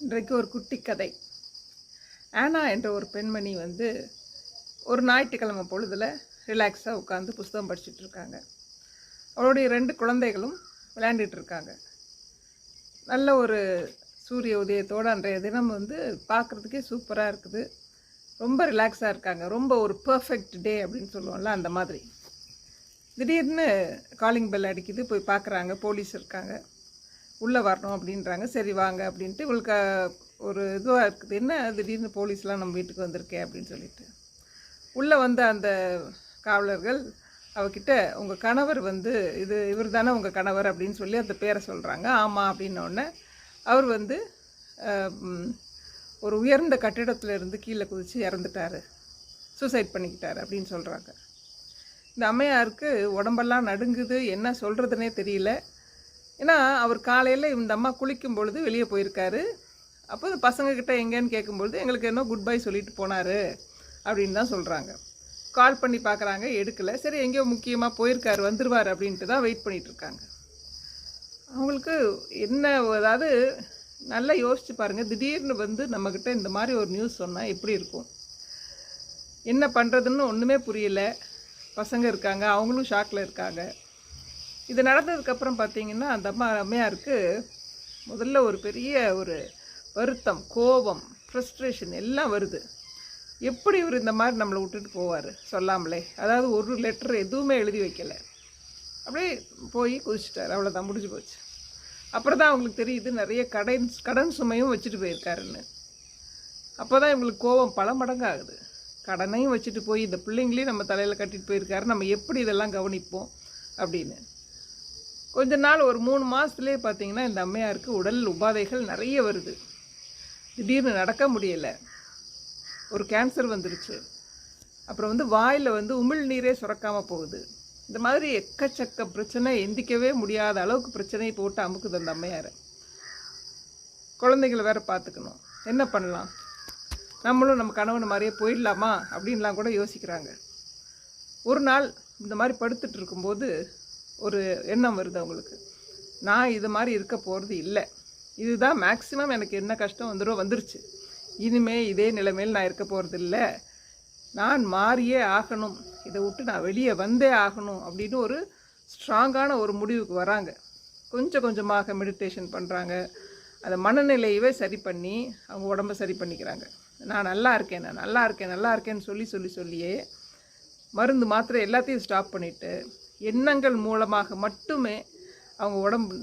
இன்றைக்கு ஒரு குட்டி கதை. ஆனா என்ற ஒரு பெண்மணி ஒரு ஞாயிற்றுக்கிழமை பொழுதில் ரிலாக்ஸாக உட்காந்து புஸ்தகம் படிச்சுட்டு இருக்காங்க. அவளுடைய 2 குழந்தைகளும் விளையாண்டுட்டு இருக்காங்க. நல்ல ஒரு சூரிய உதயத்தோடு அன்றைய தினம் பார்க்குறதுக்கே சூப்பராக இருக்குது. ரொம்ப ரிலாக்ஸாக இருக்காங்க. ரொம்ப ஒரு பர்ஃபெக்ட் டே அப்படின்னு சொல்லுவோம்ல, அந்த மாதிரி. திடீர்னு காலிங் பெல் அடிக்குது. போய் பார்க்குறாங்க. போலீஸ் இருக்காங்க. உள்ளே வரணும் அப்படின்றாங்க. சரி வாங்க அப்படின்ட்டு இவளுக்கு ஒரு இதுவாக இருக்குது. என்ன திடீர்னு போலீஸ்லாம் நம்ம வீட்டுக்கு வந்திருக்கேன் அப்படின்னு சொல்லிட்டு உள்ளே வந்த அந்த காவலர்கள் அவகிட்ட உங்கள் கணவர் இவர் தானே உங்கள் கணவர் அப்படின்னு சொல்லி அந்த பேரை சொல்கிறாங்க. ஆமாம் அப்படின்னோடனே அவர் ஒரு உயர்ந்த கட்டிடத்தில் இருந்து கீழே குதித்து இறந்துட்டார், சூசைட் பண்ணிக்கிட்டார் அப்படின்னு சொல்கிறாங்க. இந்த அம்மையாருக்கு உடம்பெல்லாம் நடுங்குது, என்ன சொல்கிறதுனே தெரியல. ஏன்னா அவர் காலையில் இந்த அம்மா குளிக்கும் பொழுது வெளியே போயிருக்காரு. அப்போ இந்த பசங்கக்கிட்ட எங்கேன்னு கேட்கும்பொழுது எங்களுக்கு என்ன குட் பை சொல்லிட்டு போனார் அப்படின்னு தான் சொல்கிறாங்க. கால் பண்ணி பார்க்குறாங்க, எடுக்கலை. சரி எங்கேயோ முக்கியமாக போயிருக்காரு, வந்துடுவார் அப்படின்ட்டு தான் வெயிட் பண்ணிகிட்ருக்காங்க. அவங்களுக்கு என்ன, அதாவது நல்லா யோசிச்சு பாருங்கள். திடீர்னு நம்மக்கிட்ட இந்த மாதிரி ஒரு நியூஸ் சொன்னால் எப்படி இருக்கும்? என்ன பண்ணுறதுன்னு ஒன்றுமே புரியல. பசங்க இருக்காங்க, அவங்களும் ஷாக்கில் இருக்காங்க. இது நடந்ததுக்கப்புறம் பார்த்திங்கன்னா அந்த அம்மையாருக்கு முதல்ல ஒரு பெரிய ஒரு வருத்தம், கோபம், ஃப்ரஸ்ட்ரேஷன் எல்லாம் வருது. எப்படி இவர் இந்த மாதிரி நம்மளை விட்டுட்டு போவார் சொல்லாமலே? அதாவது ஒரு லெட்டர் எதுவுமே எழுதி வைக்கலை, அப்படியே போய் குதிச்சிட்டார். அவ்வளோதான், முடிஞ்சு போச்சு. அப்புறம் தான் அவங்களுக்கு தெரியுது நிறைய கடன் சுமையும் வச்சுட்டு போயிருக்காருன்னு. அப்போ தான் இவங்களுக்கு கோபம் பல மடங்கு ஆகுது. கடனையும் வச்சுட்டு போய் இந்த பிள்ளைங்களையும் நம்ம தலையில் கட்டிட்டு போயிருக்காரு, நம்ம எப்படி இதெல்லாம் கவனிப்போம் அப்படின்னு. கொஞ்ச நாள், ஒரு 3 மாதத்துலேயே பார்த்திங்கன்னா இந்த அம்மையாருக்கு உடல் உபாதைகள் நிறைய வருது. திடீர்னு நடக்க முடியலை, ஒரு கேன்சர் வந்துருச்சு. அப்புறம் வாயில் உமிழ்நீரே சுரக்காமல் போகுது. இந்த மாதிரி எக்கச்சக்க பிரச்சனை, எந்திக்கவே முடியாத அளவுக்கு பிரச்சனையை போட்டு அமுக்குது அந்த அம்மையாரை. குழந்தைகளை வேறு பார்த்துக்கணும். என்ன பண்ணலாம்? நம்மளும் நம்ம கணவன் மாதிரியே போயிடலாமா அப்படின்லாம் கூட யோசிக்கிறாங்க. ஒரு நாள் இந்த மாதிரி படுத்துட்டு இருக்கும்போது ஒரு எண்ணம் வருது அவங்களுக்கு. நான் இது மாதிரி இருக்க போகிறது இல்லை, இதுதான் மேக்ஸிமம், எனக்கு என்ன கஷ்டம் வந்துருச்சு, இனிமேல் இதே நிலைமையில் நான் இருக்க போகிறது இல்லை, நான் மாறியே ஆகணும், இதை விட்டு நான் வெளியே வந்தே ஆகணும் அப்படின்னு ஒரு ஸ்ட்ராங்கான ஒரு முடிவுக்கு வராங்க. கொஞ்சம் கொஞ்சமாக மெடிடேஷன் பண்ணுறாங்க. அந்த மனநிலையவே சரி பண்ணி அவங்க உடம்பை சரி பண்ணிக்கிறாங்க. நான் நல்லா இருக்கேன், நான் நல்லா இருக்கேன், நல்லா இருக்கேன்னு சொல்லியே மருந்து மாத்திரை எல்லாத்தையும் ஸ்டாப் பண்ணிவிட்டு எண்ணங்கள் மூலமாக மட்டுமே அவங்க உடம்பு